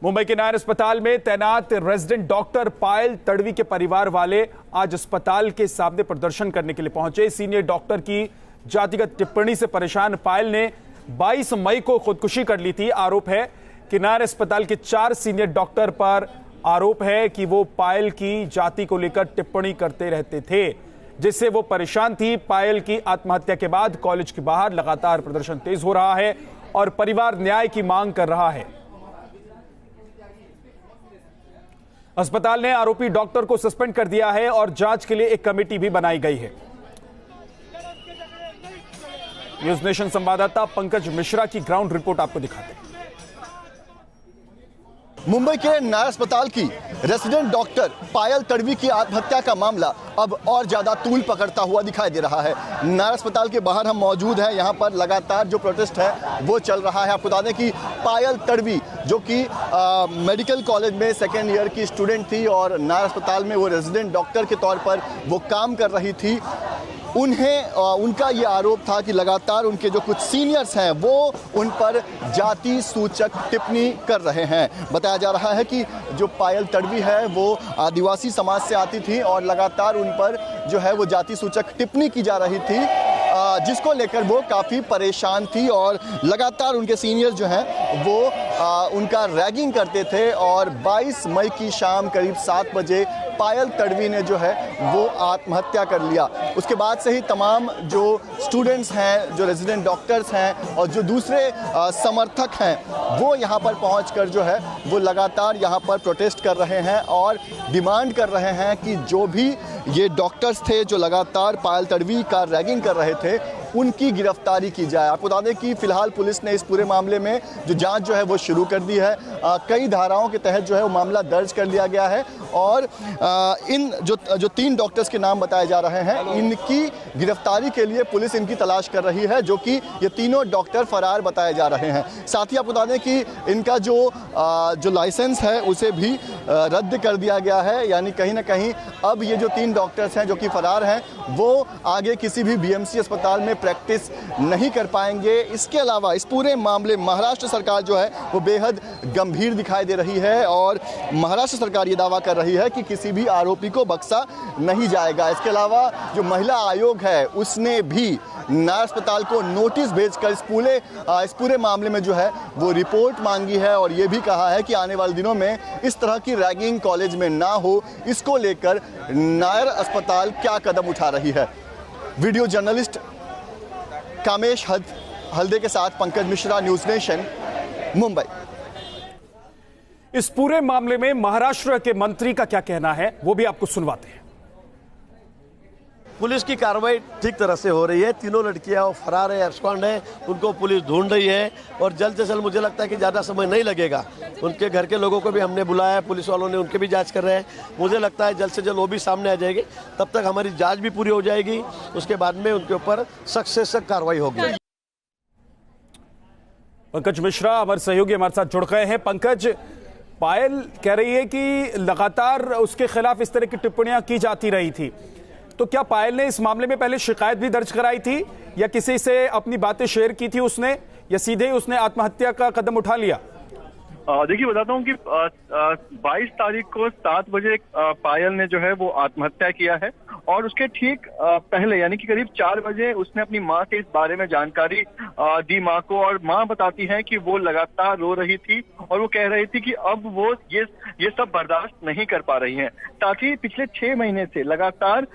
मुंबई के नायर अस्पताल में तैनात रेजिडेंट डॉक्टर पायल तड़वी के परिवार वाले आज अस्पताल के सामने प्रदर्शन करने के लिए पहुंचे। सीनियर डॉक्टर की जातिगत टिप्पणी से परेशान पायल ने 22 मई को खुदकुशी कर ली थी। आरोप है कि नायर अस्पताल के 4 सीनियर डॉक्टर पर आरोप है कि वो पायल की जाति को लेकर टिप्पणी करते रहते थे, जिससे वो परेशान थी। पायल की आत्महत्या के बाद कॉलेज के बाहर लगातार प्रदर्शन तेज हो रहा है और परिवार न्याय की मांग कर रहा है। अस्पताल ने आरोपी डॉक्टर को सस्पेंड कर दिया है और जांच के लिए एक कमेटी भी बनाई गई है। न्यूज नेशन संवाददाता पंकज मिश्रा की ग्राउंड रिपोर्ट आपको दिखाते हैं। मुंबई के नायर अस्पताल की रेजिडेंट डॉक्टर पायल तड़वी की आत्महत्या का मामला अब और ज्यादा तूल पकड़ता हुआ दिखाई दे रहा है। नायर अस्पताल के बाहर हम मौजूद हैं। यहां पर लगातार जो प्रोटेस्ट है वो चल रहा है। आपको बता दें कि पायल तड़वी जो कि मेडिकल कॉलेज में सेकेंड ईयर की स्टूडेंट थी और नायर अस्पताल में वो रेजिडेंट डॉक्टर के तौर पर वो काम कर रही थी। उनका ये आरोप था कि लगातार उनके जो कुछ सीनियर्स हैं वो उन पर जाति सूचक टिप्पणी कर रहे हैं। बताया जा रहा है कि जो पायल तड़वी है वो आदिवासी समाज से आती थी और लगातार उन पर जो है वो जाति सूचक टिप्पणी की जा रही थी, जिसको लेकर वो काफ़ी परेशान थी और लगातार उनके सीनियर्स जो हैं वो उनका रैगिंग करते थे। और 22 मई की शाम करीब 7 बजे पायल तड़वी ने जो है वो आत्महत्या कर लिया। उसके बाद से ही तमाम जो स्टूडेंट्स हैं, जो रेजिडेंट डॉक्टर्स हैं और जो दूसरे समर्थक हैं वो यहाँ पर पहुंचकर जो है वो लगातार यहाँ पर प्रोटेस्ट कर रहे हैं और डिमांड कर रहे हैं कि जो भी ये डॉक्टर्स थे जो लगातार पायल तड़वी का रैगिंग कर रहे थे उनकी गिरफ्तारी की जाए। आपको बता दें कि फिलहाल पुलिस ने इस पूरे मामले में जो जांच जो है वो शुरू कर दी है। कई धाराओं के तहत जो है वो मामला दर्ज कर लिया गया है और इन जो 3 डॉक्टर्स के नाम बताए जा रहे हैं इनकी गिरफ्तारी के लिए पुलिस इनकी तलाश कर रही है, जो कि ये तीनों डॉक्टर फरार बताए जा रहे हैं। साथ ही आपको बता दें कि इनका जो लाइसेंस है उसे भी रद्द कर दिया गया है। यानी कहीं ना कहीं अब ये जो 3 डॉक्टर्स हैं जो कि फरार हैं वो आगे किसी भी बीएमसी अस्पताल में प्रैक्टिस नहीं कर पाएंगे। इसके अलावा इस पूरे मामले महाराष्ट्र सरकार जो है वो बेहद गंभीर दिखाई दे रही है और महाराष्ट्र सरकार ये दावा कर रही है कि किसी भी आरोपी को बख्शा नहीं जाएगा। इसके अलावा जो महिला आयोग है उसने भी नायर अस्पताल को नोटिस भेजकर इस पूरे मामले में जो है वो रिपोर्ट मांगी है और ये भी कहा है कि आने वाले दिनों में इस तरह की रैगिंग कॉलेज में ना हो, इसको लेकर नायर अस्पताल क्या कदम उठा रही है। वीडियो जर्नलिस्ट कामेश हल्दे के साथ पंकज मिश्रा, न्यूज नेशन, मुंबई। इस पूरे मामले में महाराष्ट्र के मंत्री का क्या कहना है वो भी आपको सुनवाते हैं। पुलिस की कार्रवाई ठीक तरह से हो रही है। तीनों लड़कियां फरार है, एब्सकॉन्ड है, उनको पुलिस ढूंढ रही है और जल्द से जल्द मुझे लगता है कि ज़्यादा समय नहीं लगेगा। उनके घर के लोगों को भी हमने बुलाया है, पुलिस वालों ने उनके भी जांच कर रहे हैं। मुझे लगता है जल्द से जल्द वो भी सामने आ जाएगी, तब तक हमारी जांच भी पूरी हो जाएगी। उसके बाद में उनके ऊपर सख्त से सख्त कार्रवाई होगी। पंकज मिश्रा हमारे सहयोगी हमारे साथ जुड़ गए हैं। पंकज, पायल कह रही है कि लगातार उसके खिलाफ इस तरह की टिप्पणियां की जाती रही थी, तो क्या पायल ने इस मामले में पहले शिकायत भी दर्ज कराई थी या किसी से अपनी बातें शेयर की थी उसने, या सीधे उसने आत्महत्या का कदम उठा लिया? देखिए बताता हूँ कि 22 तारीख को 7 बजे पायल ने जो है वो आत्महत्या किया है और उसके ठीक पहले यानी कि करीब 4 बजे उसने अपनी माँ से इस बारे में जानकारी दी माँ को और माँ बताती है कि वो लगातार रो रही थी और वो कह रही थी कि अब वो ये सब बर्दाश्त नहीं कर पा रही हैं। साथ ही पिछले 6 महीने से लगातार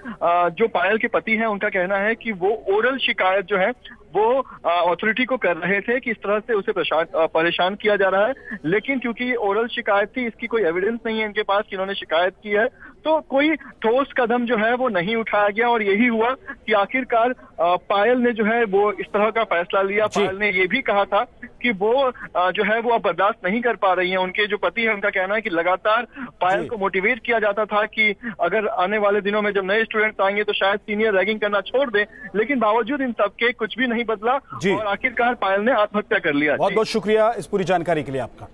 जो पायल के पति हैं उनका कहना है कि वो ओरल शिकायत जो है वो अथॉरिटी को कर रहे थे कि इस तरह से उसे परेशान किया जा रहा है, लेकिन क्योंकि ये ओरल शिकायत थी, इसकी कोई एविडेंस नहीं है इनके पास कि इन्होंने शिकायत की है, तो कोई ठोस कदम जो है वो नहीं उठाया गया और यही हुआ कि आखिरकार पायल ने जो है वो इस तरह का फैसला लिया। पायल ने ये भी कहा था कि वो जो है वो अब बर्दाश्त नहीं कर पा रही है। उनके जो पति है उनका कहना है कि लगातार पायल को मोटिवेट किया जाता था कि अगर आने वाले दिनों में जब नए स्टूडेंट्स आएंगे तो शायद सीनियर रैगिंग करना छोड़ दें, लेकिन बावजूद इन सबके कुछ भी नहीं बदला और आखिरकार पायल ने आत्महत्या कर लिया। बहुत बहुत शुक्रिया इस पूरी जानकारी के लिए आपका।